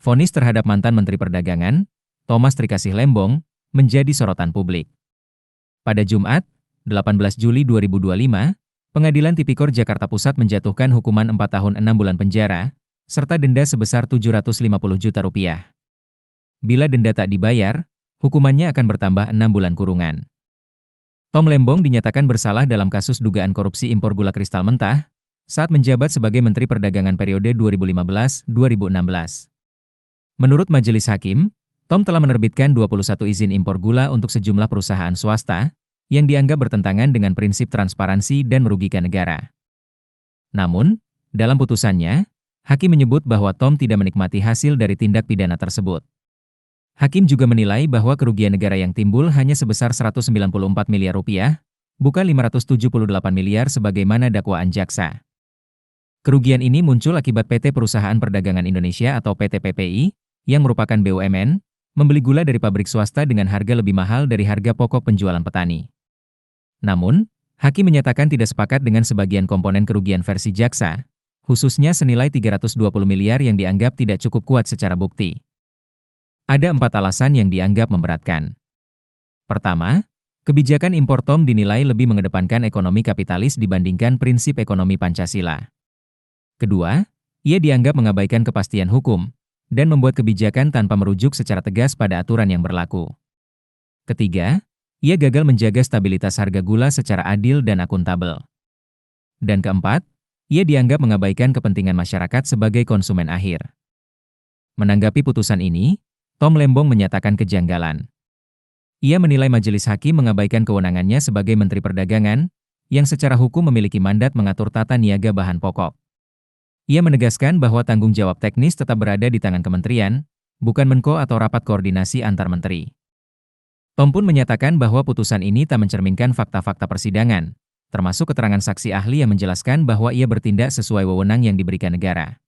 Vonis terhadap mantan Menteri Perdagangan, Thomas Trikasih Lembong, menjadi sorotan publik. Pada Jumat, 18 Juli 2025, Pengadilan Tipikor Jakarta Pusat menjatuhkan hukuman 4 tahun 6 bulan penjara, serta denda sebesar Rp750 juta. Bila denda tak dibayar, hukumannya akan bertambah 6 bulan kurungan. Tom Lembong dinyatakan bersalah dalam kasus dugaan korupsi impor gula kristal mentah, saat menjabat sebagai Menteri Perdagangan periode 2015-2016. Menurut Majelis Hakim, Tom telah menerbitkan 21 izin impor gula untuk sejumlah perusahaan swasta, yang dianggap bertentangan dengan prinsip transparansi dan merugikan negara. Namun, dalam putusannya, Hakim menyebut bahwa Tom tidak menikmati hasil dari tindak pidana tersebut. Hakim juga menilai bahwa kerugian negara yang timbul hanya sebesar Rp194 miliar, bukan Rp578 miliar sebagaimana dakwaan jaksa. Kerugian ini muncul akibat PT Perusahaan Perdagangan Indonesia atau PT PPI, yang merupakan BUMN, membeli gula dari pabrik swasta dengan harga lebih mahal dari harga pokok penjualan petani. Namun, Hakim menyatakan tidak sepakat dengan sebagian komponen kerugian versi jaksa, khususnya senilai Rp320 miliar yang dianggap tidak cukup kuat secara bukti. Ada 4 alasan yang dianggap memberatkan. Pertama, kebijakan impor Tom dinilai lebih mengedepankan ekonomi kapitalis dibandingkan prinsip ekonomi Pancasila. Kedua, ia dianggap mengabaikan kepastian hukum, dan membuat kebijakan tanpa merujuk secara tegas pada aturan yang berlaku. Ketiga, ia gagal menjaga stabilitas harga gula secara adil dan akuntabel. Dan keempat, ia dianggap mengabaikan kepentingan masyarakat sebagai konsumen akhir. Menanggapi putusan ini, Tom Lembong menyatakan kejanggalan. Ia menilai Majelis Hakim mengabaikan kewenangannya sebagai Menteri Perdagangan, yang secara hukum memiliki mandat mengatur tata niaga bahan pokok. Ia menegaskan bahwa tanggung jawab teknis tetap berada di tangan kementerian, bukan Menko atau rapat koordinasi antar menteri. Tom pun menyatakan bahwa putusan ini tak mencerminkan fakta-fakta persidangan, termasuk keterangan saksi ahli yang menjelaskan bahwa ia bertindak sesuai wewenang yang diberikan negara.